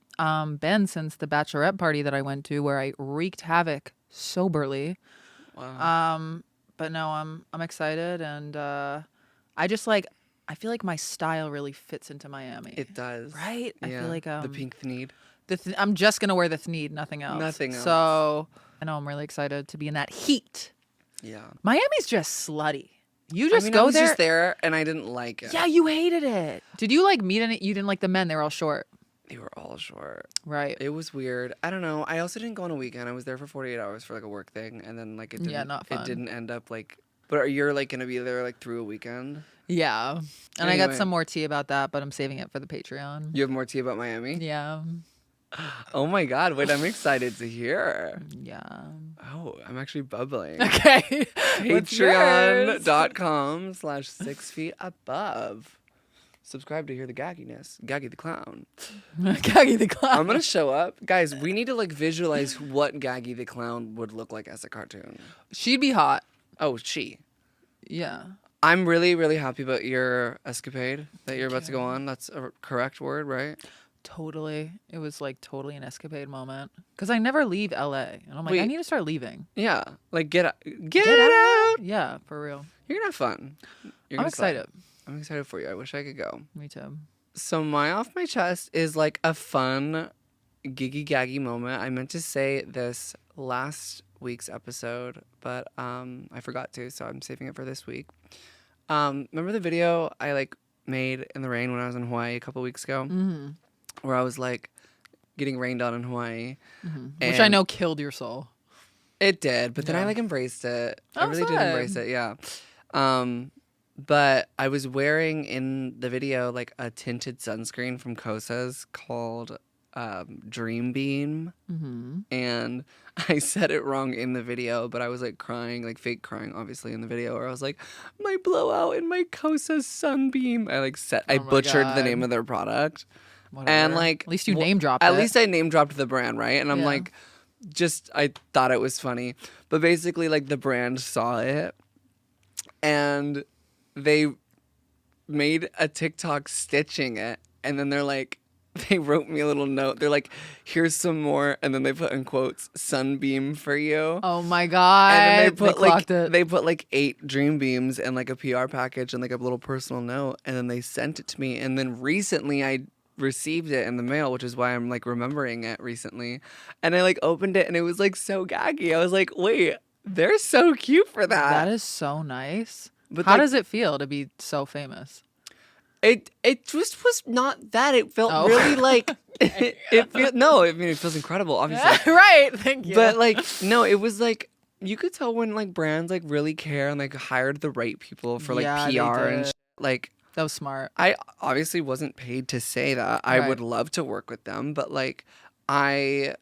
been since the bachelorette party that I went to where I wreaked havoc soberly. Wow. But no, I'm excited, and I just like I feel like my style really fits into Miami. It does, right? Yeah. I feel like the pink thneed. I'm just gonna wear the thneed, nothing else. Nothing else. So I know I'm really excited to be in that heat. Yeah. Miami's just slutty. You just I go was there. Just there, and I didn't like it. Yeah, you hated it. Did you like meet any? You didn't like the men? They were all short. They were all short. Right. It was weird. I don't know. I also didn't go on a weekend. I was there for 48 hours for like a work thing, and then like it didn't. not fun. It didn't end up like. But you're like gonna be there like through a weekend. Yeah. And Anyway. I got some more tea about that, but I'm saving it for the Patreon. You have more tea about Miami? Yeah. Oh my God. Wait, I'm excited to hear. Yeah. Oh, I'm actually bubbling. Okay. Patreon.com/6feetabove. Subscribe to hear the gagginess. Gaggy the clown. Gaggy the clown. I'm gonna show up. Guys, we need to like visualize what Gaggy the clown would look like as a cartoon. She'd be hot. Oh, she. Yeah. I'm really, really happy about your escapade that you're about to go on. That's a correct word, right? Totally. It was like totally an escapade moment. Because I never leave LA. And I'm like, Wait. I need to start leaving. Yeah. Like get out. Yeah, for real. You're gonna have fun. I'm excited. I'm excited for you. I wish I could go. Me too. So my off my chest is like a fun giggy gaggy moment. I meant to say this last week's episode, but I forgot to, so I'm saving it for this week. Remember the video I like made in the rain when I was in Hawaii a couple weeks ago, where I was like getting rained on in Hawaii, Which I know killed your soul. It did, but then I like embraced it. I really did embrace it. Yeah. But I was wearing in the video like a tinted sunscreen from Kosas called Dream Beam, and I said it wrong in the video, but I was like crying, like fake crying, obviously in the video, where I was like, my blowout in my Kosas Sunbeam. I like I butchered the name of their product, and like at least you name dropped it. At least I name dropped the brand, right? And I'm like, I thought it was funny, but basically like the brand saw it, and they made a TikTok stitching it, and then they're like, they wrote me a little note. They're like, here's some more, and then they put in quotes, sunbeam for you. Oh my God. And then they put like 8 dream beams and like a PR package and like a little personal note, and then they sent it to me. And then recently I received it in the mail, which is why I'm like remembering it recently. And I like opened it and it was like so gaggy. I was like, wait, they're so cute for that. That is so nice. But how does it feel to be so famous? It just was not that. It felt really like it feels incredible, obviously. Right, thank you. But like no, it was like you could tell when like brands like really care and like hired the right people for like PR and shit. Like that was smart. I obviously wasn't paid to say that. I would love to work with them, but like I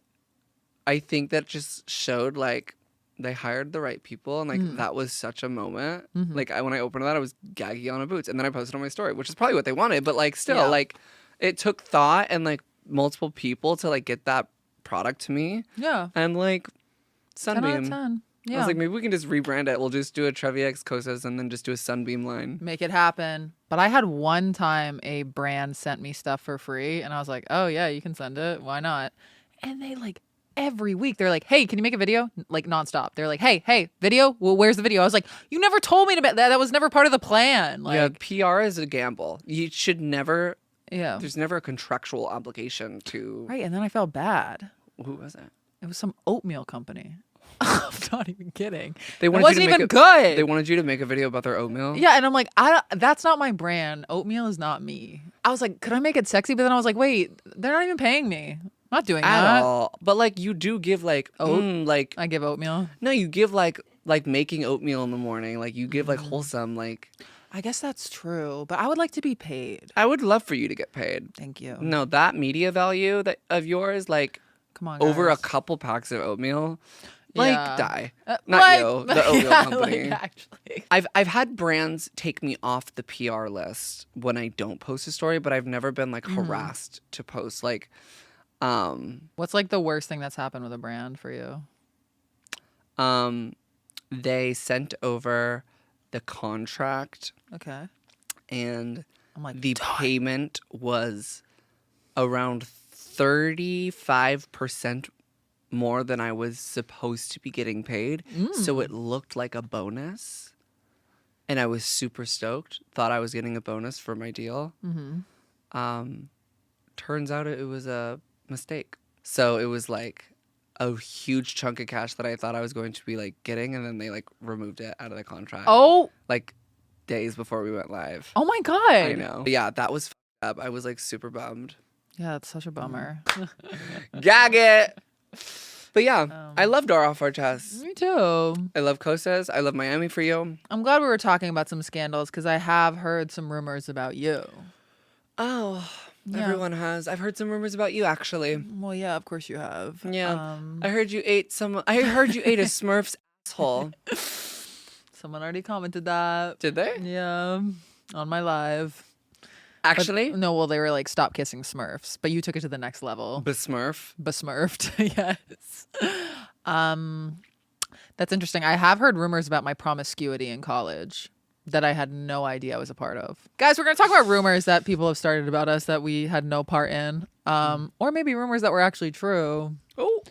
think that just showed like they hired the right people, and like that was such a moment. Like when I opened that, I was gaggy on a boots, and then I posted on my story, which is probably what they wanted, but like still, like it took thought and like multiple people to like get that product to me. Yeah, and like Sunbeam. 10 out of 10. Yeah. I was like, maybe we can just rebrand it. We'll just do a Trevi X Kosas and then just do a Sunbeam line. Make it happen. But I had one time a brand sent me stuff for free, and I was like, oh yeah, you can send it. Why not? And they like. Every week they're like, hey, can you make a video? Like nonstop. They're like, hey, video? Well, where's the video? I was like, you never told me about that. That was never part of the plan. Like, yeah, PR is a gamble. You should never. Yeah. There's never a contractual obligation to. Right, and then I felt bad. Who was it? It was some oatmeal company. I'm not even kidding. It wasn't even good. They wanted you to make a video about their oatmeal? Yeah, and I'm like, that's not my brand. Oatmeal is not me. I was like, could I make it sexy? But then I was like, wait, they're not even paying me. I'm not doing that at all. But like you do give like like I give oatmeal. No, you give like making oatmeal in the morning. Like you give like wholesome like. I guess that's true, but I would like to be paid. I would love for you to get paid. Thank you. No, that media value of yours, like, come on, guys. Over a couple packs of oatmeal, like die. Not you, the oatmeal company. Like, actually, I've had brands take me off the PR list when I don't post a story, but I've never been like harassed to post like. What's like the worst thing that's happened with a brand for you? They sent over the contract. Okay. And I'm like, the payment was around 35% more than I was supposed to be getting paid. So it looked like a bonus. And I was super stoked. Thought I was getting a bonus for my deal. Turns out it was a mistake. So it was like a huge chunk of cash that I thought I was going to be like getting, and then they like removed it out of the contract. Oh, like days before we went live. Oh my God. I know. But yeah, that was up. I was like super bummed. Yeah, it's such a bummer. Gag it. But yeah, I loved our off our chests. Me too. I love Kosas. I love Miami for you. I'm glad we were talking about some scandals because I have heard some rumors about you. Oh. Yeah. Everyone has. I've heard some rumors about you, actually. Well, yeah, of course you have. Yeah. I heard you ate I heard you ate a Smurf's asshole. Someone already commented that. Did they? Yeah. On my live. Actually? No, well, they were like, stop kissing Smurfs. But you took it to the next level. Besmurfed, yes. That's interesting. I have heard rumors about my promiscuity in college that I had no idea I was a part of. Guys, we're going to talk about rumors that people have started about us that we had no part in. Or maybe rumors that were actually true. Oh.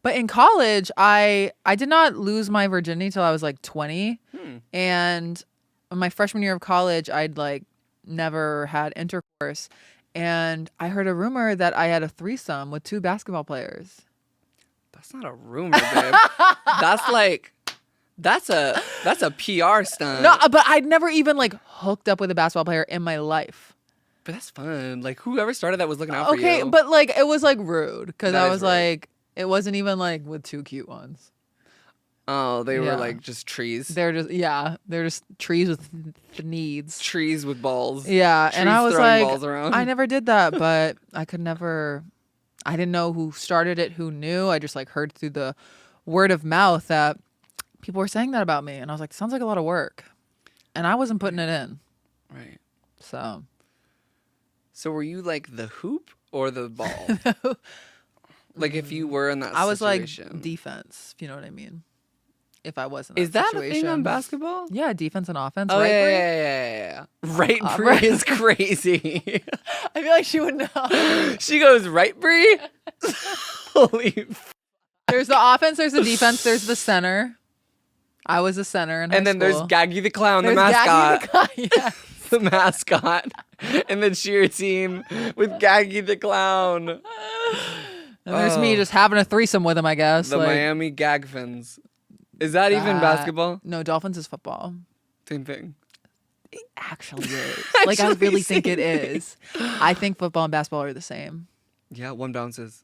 But in college, I did not lose my virginity till I was like 20. And in my freshman year of college, I'd like never had intercourse. And I heard a rumor that I had a threesome with 2 basketball players. That's not a rumor, babe. That's like, that's a PR stunt. No, but I'd never even like hooked up with a basketball player in my life. But that's fun. Like, whoever started that was looking out for you. Okay, but like it was like rude because That I is was rude. like, it wasn't even like with 2 cute ones. Oh, they were Yeah. like just trees. They're just trees with needs. Trees with balls. Yeah, Trees and I was throwing like, balls around. I never did that, but I could never. I didn't know who started it, who knew. I just like heard through the word of mouth that people were saying that about me, and I was like, sounds like a lot of work, and I wasn't putting it in. Right. So So were you like the hoop or the ball? Like if you were in that I was situation. like defense, if you know what I mean. If I was in Is that that situation. a thing on basketball? Yeah, defense and offense. Oh, right, yeah, Brie? yeah. Right, Brie right. is crazy. I feel like she would know. She goes, right, Brie? Holy There's the offense, there's the defense, there's the center. I was a center in high And then there's school. Gaggy the Clown, the There's mascot. Gaggy the Clown, yes. The mascot. And the cheer team with Gaggy the Clown. And there's me just having a threesome with him, I guess. The like, Miami Gagfins. Is that even basketball? No, Dolphins is football. Same thing. It actually is. Like, I really think it is. I think football and basketball are the same. Yeah, one bounces.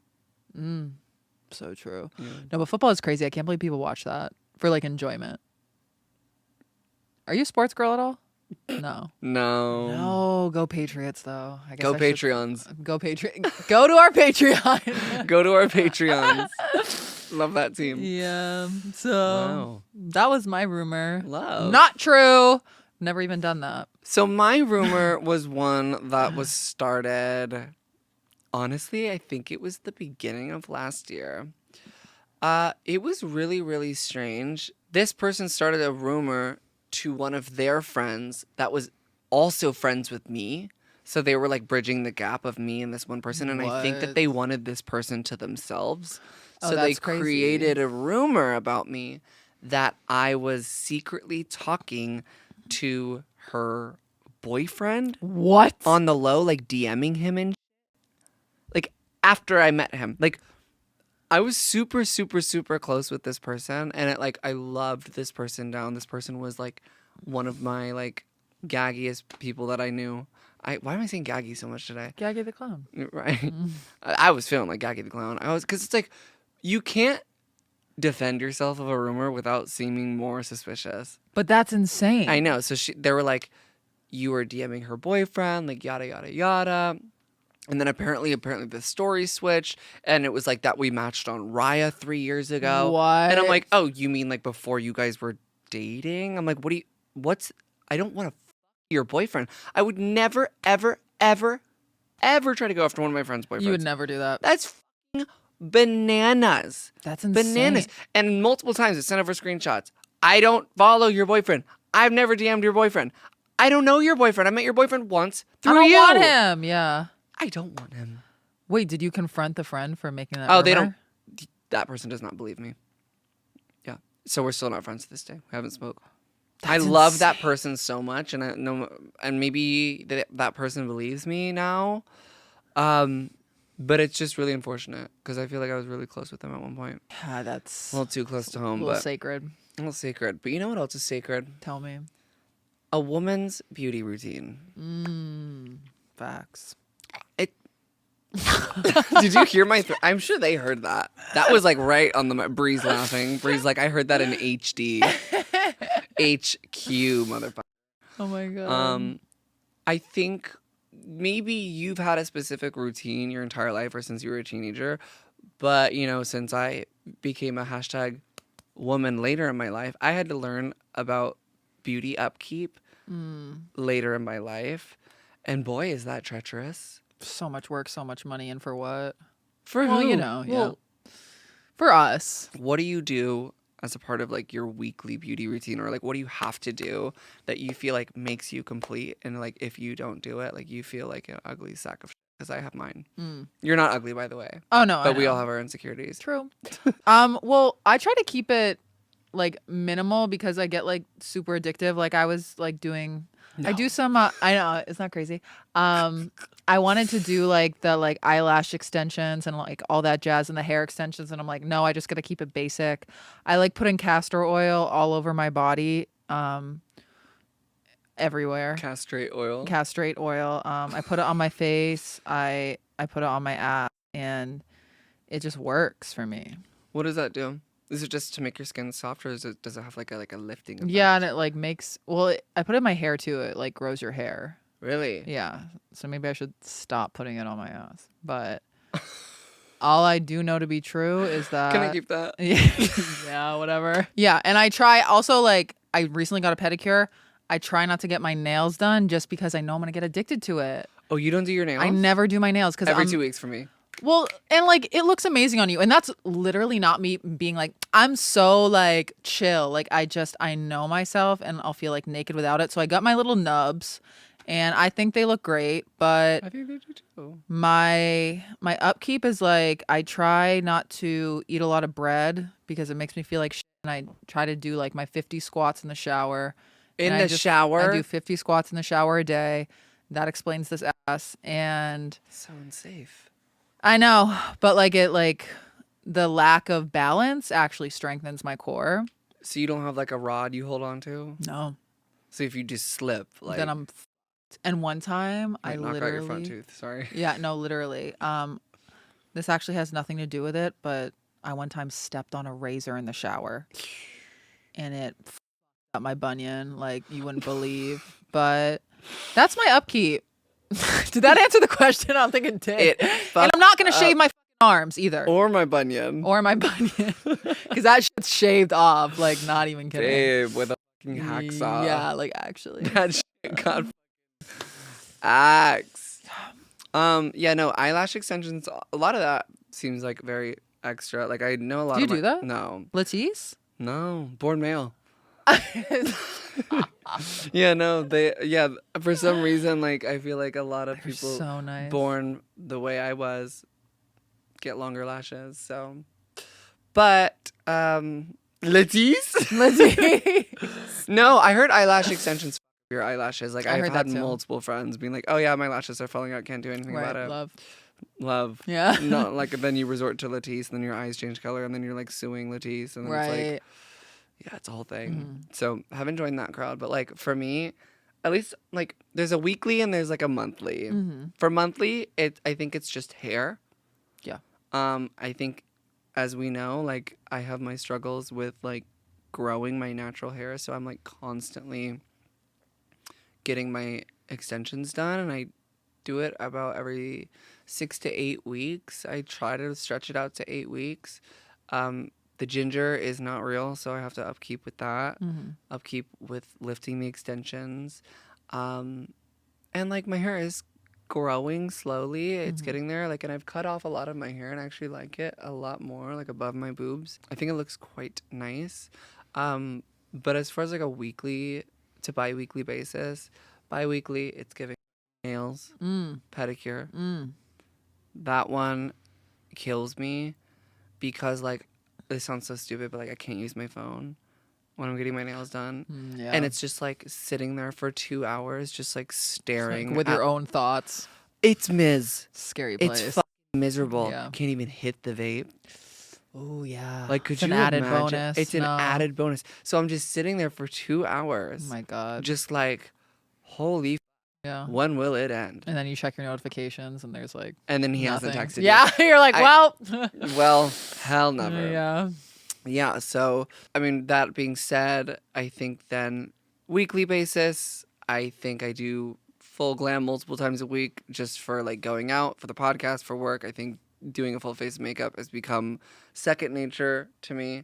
So true. Yeah. No, but football is crazy. I can't believe people watch that for like enjoyment. Are you a sports girl at all? No. No, go Patriots though. I guess Go I should- Patreons. Go Patriot. Go to our Patreon. Go to our Patreons. Love that team. Yeah. So Wow. that was my rumor. Love. Not true. Never even done that. So my rumor was one that was started, honestly, I think it was the beginning of last year. It was really, really strange. This person started a rumor to one of their friends that was also friends with me. So they were like bridging the gap of me and this one person. And I think that What? they wanted this person to themselves. Oh, So they that's crazy. created a rumor about me that I was secretly talking to her boyfriend What? on the low, like DMing him and like after I met him. Like I was super, super, super close with this person, and I loved this person down. This person was like one of my like gaggiest people that I knew. Why am I saying gaggy so much today? Gaggy the Clown. Right. I was feeling like Gaggy the Clown. Because it's like, you can't defend yourself of a rumor without seeming more suspicious. But that's insane. I know. So they were like, you were DMing her boyfriend, like yada, yada, yada. And then apparently the story switched, and it was like that we matched on Raya 3 years ago. What? And I'm like, oh, you mean like before you guys were dating? I'm like, I don't want to your boyfriend. I would never, ever, ever, ever try to go after one of my friend's boyfriends. You would never do that. That's f***ing bananas. That's insane. Bananas. And multiple times it sent over screenshots. I don't follow your boyfriend. I've never DM'd your boyfriend. I don't know your boyfriend. I met your boyfriend once through I don't you. want him. Yeah. I don't want him. Wait, did you confront the friend for making that? Oh, they rumor? don't. That person does not believe me. Yeah. So we're still not friends to this day. We haven't spoke. I That's love that insane. person so much, and I know, and maybe that person believes me now. But it's just really unfortunate because I feel like I was really close with them at one point. Yeah, that's A little too close to home, a little but sacred. a little sacred. But you know what else is sacred? Tell me. A woman's beauty routine. Facts. Did you hear my? I'm sure they heard that. That was like right on the Bree's laughing. Bree's like, I heard that in HD. HQ, motherfucker. Oh my god. I think maybe you've had a specific routine your entire life or since you were a teenager, but since I became a hashtag woman later in my life, I had to learn about beauty upkeep later in my life, and boy, is that treacherous. So much work, so much money, and for what? For Well, who? yeah. For us. What do you do as a part of like your weekly beauty routine, or like what do you have to do that you feel like makes you complete, and like if you don't do it, like you feel like an ugly sack of shit? Because I have mine. You're not ugly, by the way, Oh no, but I we know. all have our insecurities. True. Well, I try to keep it like minimal because I get like super addictive. Like I was like doing I do some. I know it's not crazy. I wanted to do like the like eyelash extensions and like all that jazz and the hair extensions, and I'm like, no, I just gotta keep it basic. I like putting castor oil all over my body, everywhere. Castrate oil. Castrate oil. I put it on my face. I put it on my ass, and it just works for me. What does that do? Is it just to make your skin softer, or does it have like a lifting effect? Yeah, and it like makes I put it in my hair too. It like grows your hair. Really? Yeah. So maybe I should stop putting it on my ass. But all I do know to be true is that Can I keep that? yeah, whatever. Yeah, and I try also like I recently got a pedicure. I try not to get my nails done just because I know I'm gonna get addicted to it. Oh, you don't do your nails? I never do my nails because Every 2 weeks for me. Well, and like it looks amazing on you. And that's literally not me being like, I'm so like chill. Like I know myself and I'll feel like naked without it. So I got my little nubs and I think they look great. But I think they do too. my upkeep is like I try not to eat a lot of bread because it makes me feel like shit. And I try to do like my 50 squats in the shower. In the shower? I do 50 squats in the shower a day. That explains this ass. And So unsafe. I know, but the lack of balance actually strengthens my core. So you don't have like a rod you hold on to? No. So if you just slip, like Then I'm f***ed. And one time I knock literally out your front tooth. Sorry. Yeah, no, literally. This actually has nothing to do with it, but I one time stepped on a razor in the shower and it f***ed up my bunion like you wouldn't believe. But that's my upkeep. Did that answer the question? I don't think it did. And I'm not going to shave my arms either. Or my bunion. Or my bunion. Because that shit's shaved off. Like, not even kidding. Babe, with a fucking hacksaw. Yeah, like, actually. That shit got axe. Yeah, no, eyelash extensions, a lot of that seems like very extra. Like, I know a lot Do you of do that? No. Latisse? No. Born male. Yeah, no, for some reason, like, I feel like a lot of people so nice. born the way I was get longer lashes, so. But, Latisse? No, I heard eyelash extensions f- your eyelashes. Like, I've had multiple friends being like, oh yeah, my lashes are falling out, can't do anything about it. Love. Yeah. No, like, then you resort to Latisse, and then your eyes change color, and then you're, like, suing Latisse, and then it's like, yeah, it's a whole thing. Mm-hmm. So I haven't joined that crowd. But like for me, at least like there's a weekly and there's like a monthly. Mm-hmm. For monthly, I think it's just hair. Yeah. I think as we know, like I have my struggles with like growing my natural hair. So I'm like constantly getting my extensions done, and I do it about every 6 to 8 weeks. I try to stretch it out to 8 weeks. The ginger is not real, so I have to upkeep with that. Mm-hmm. Upkeep with lifting the extensions. And like my hair is growing slowly. It's getting there. Like, and I've cut off a lot of my hair and actually like it a lot more, like above my boobs. I think it looks quite nice. But as far as like a weekly to bi-weekly basis, bi-weekly, it's giving nails, pedicure. That one kills me because like, this sounds so stupid, but like I can't use my phone when I'm getting my nails done. Yeah. And it's just like sitting there for 2 hours, just like staring with your own thoughts. It's Scary place. It's fucking miserable. Yeah. Can't even hit the vape. Oh yeah. Like, could it's you an added imagine? bonus. It's an added bonus. So I'm just sitting there for 2 hours. Oh my God. Just like, holy f- Yeah. when will it end? And then you check your notifications and there's like And then he nothing. hasn't texted Yeah. You're like, well. you. Well, hell never. Yeah. Yeah, so, I mean, that being said, I think then weekly basis, I think I do full glam multiple times a week just for like going out, for the podcast, for work. I think doing a full face of makeup has become second nature to me.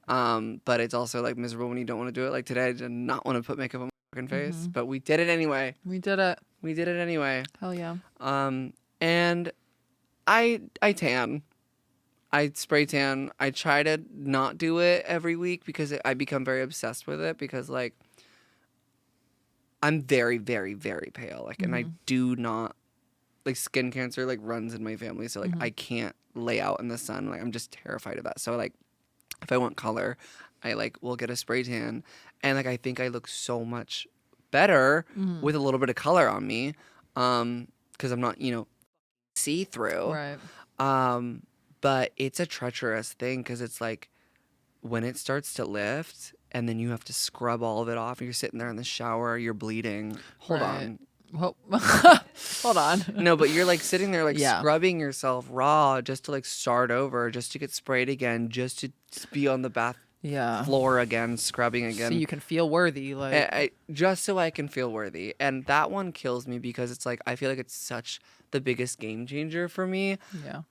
But it's also like miserable when you don't want to do it. Like today, I did not want to put makeup on my fucking face, but we did it anyway. We did it. We did it anyway. Hell yeah. And I tan. I spray tan. I try to not do it every week because I become very obsessed with it because like I'm very, very, very pale. Like, and I do not like skin cancer like runs in my family. So like I can't lay out in the sun. Like I'm just terrified of that. So like if I want color, I like will get a spray tan, and like I think I look so much better with a little bit of color on me, because I'm not, see through. Right. But it's a treacherous thing because it's like when it starts to lift and then you have to scrub all of it off. You're sitting there in the shower, you're bleeding. Hold Right. on. Well, hold on. No, but you're like sitting there like Yeah. scrubbing yourself raw just to like start over, just to get sprayed again, just to be on the bath Yeah. floor again, scrubbing So again. you can feel worthy. Like, Just so I can feel worthy. And that one kills me because it's like I feel like it's such the biggest game changer for me. yeah.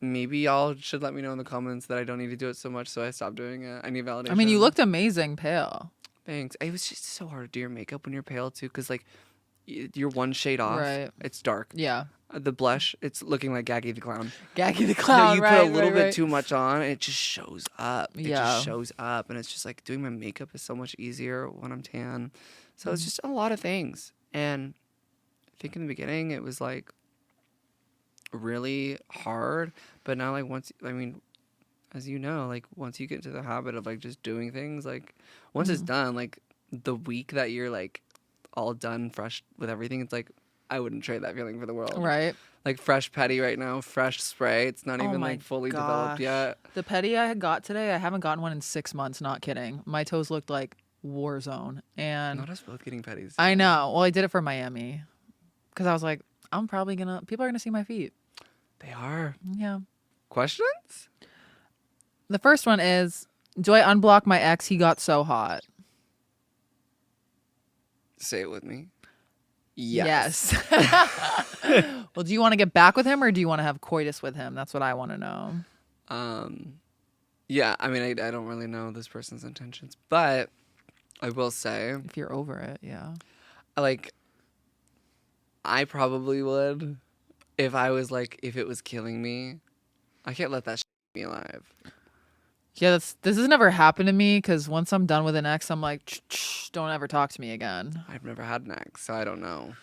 Maybe y'all should let me know in the comments that I don't need to do it so much, so I stop doing it. I need validation. I mean, you looked amazing pale. Thanks. It was just so hard to do your makeup when you're pale too, because like you're one shade off. Right. It's dark. Yeah. The blush, it's looking like Gaggy the Clown. Gaggy the Clown. No, you right, put a little right, bit too much on, and it just shows up. It Yeah. just shows up, and it's just like doing my makeup is so much easier when I'm tan. So it's just a lot of things. And I think in the beginning it was like really hard, but now like as you know, like once you get into the habit of like just doing things, like once it's done, like the week that you're like all done fresh with everything, it's like I wouldn't trade that feeling for the world. Right. Like fresh petty right now, fresh spray. It's not even my like fully gosh. developed yet. The petty I had got today, I haven't gotten one in 6 months. Not kidding. My toes looked like war zone. And Not us both getting petties. I know. Well, I did it for Miami because I was like, people are going to see my feet. They are. Yeah. Questions? The first one is, do I unblock my ex? He got so hot. Say it with me. Yes. Well, do you want to get back with him or do you want to have coitus with him? That's what I want to know. Yeah, I mean, I don't really know this person's intentions, but I will say, If you're over it, yeah. like, I probably would if if it was killing me. I can't let that keep me alive. Yeah, this has never happened to me because once I'm done with an ex, I'm like, don't ever talk to me again. I've never had an ex, so I don't know.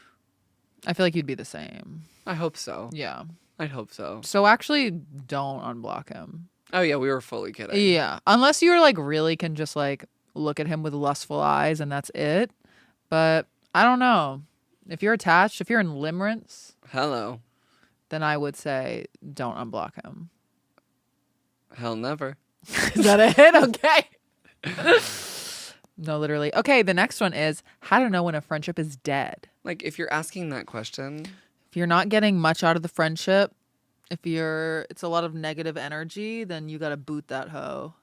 I feel like you'd be the same. I hope so. Yeah. I'd hope so. So actually, don't unblock him. Oh, yeah, we were fully kidding. Yeah. Unless you're like really can just like look at him with lustful eyes and that's it. But I don't know. If you're attached, if you're in limerence, Hello. then I would say don't unblock him. Hell never. Is that it? Okay. No, literally. Okay, the next one is how to know when a friendship is dead. Like, if you're asking that question, If you're not getting much out of the friendship, it's a lot of negative energy, then you got to boot that hoe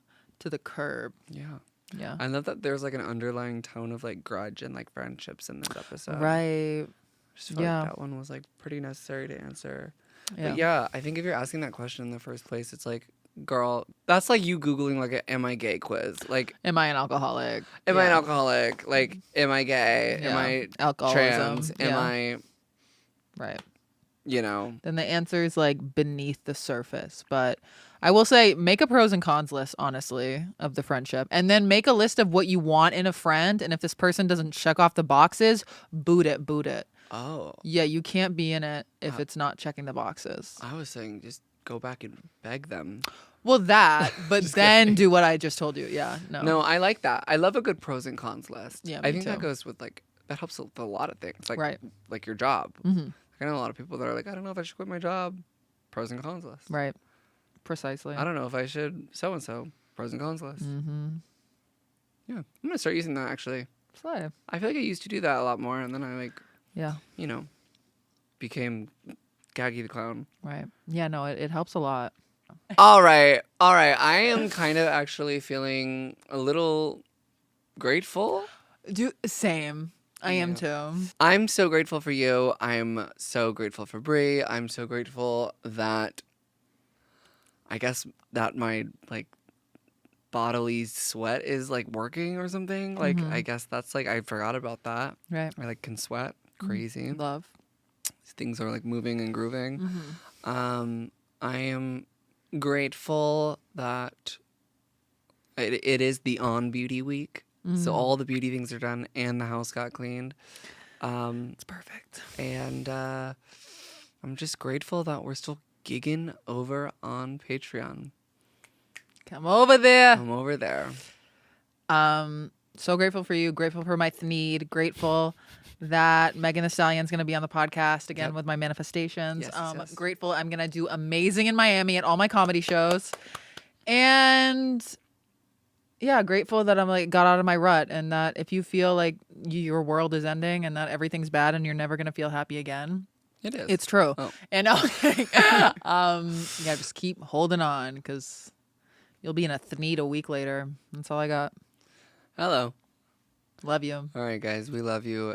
to the curb. yeah. Yeah. I love that there's like an underlying tone of like grudge and like friendships in this episode. Right. Just felt Yeah. like that one was like pretty necessary to answer. Yeah. But yeah, I think if you're asking that question in the first place, it's like, girl, that's like you Googling like a am I gay quiz. Like, Am I an alcoholic? am I an alcoholic? Like, am I gay? Am Yeah. I Alcoholism. trans? Am Yeah. I, Right. Then the answer is like beneath the surface. But I will say, make a pros and cons list, honestly, of the friendship. And then make a list of what you want in a friend. And if this person doesn't check off the boxes, boot it. Oh, Yeah, you can't be in it if it's not checking the boxes. I was saying just go back and beg them. Well, that, but then do what I just told you. Yeah, no. No, I like that. I love a good pros and cons list. Yeah, I me think that too. goes with like, that helps with a lot of things. Like, Right. like your job. Mm-hmm. I know a lot of people that are like, I don't know if I should quit my job. Pros and cons list. Right. Precisely. I don't know if I should so and so. Pros and cons list. Mm-hmm. Yeah, I'm gonna start using that actually. Slay. I feel like I used to do that a lot more, and then I like, Yeah. became Gaggy the Clown. Right. Yeah, no, it helps a lot. All right. I am kind of actually feeling a little grateful. Same. I am too. I'm so grateful for you. I'm so grateful for Brie. I'm so grateful that I guess that my like bodily sweat is like working or something. Like I guess that's like I forgot about that. Right. I like can sweat crazy. Love. Things are like moving and grooving. I am grateful that it is the on beauty week. So all the beauty things are done and the house got cleaned. It's perfect. And I'm just grateful that we're still gigging over on Patreon. Come over there. I'm over there. So grateful for you. Grateful for my Thneed. Grateful that Megan Thee Stallion's going to be on the podcast again Yep. with my manifestations. Yes. Grateful I'm going to do amazing in Miami at all my comedy shows. And yeah, grateful that I'm like got out of my rut, and that if you feel like your world is ending and that everything's bad and you're never going to feel happy again, It is. it's true. Oh. And yeah, just keep holding on because you'll be in a Thneed a week later. That's all I got. Hello. Love you. All right, guys. We love you.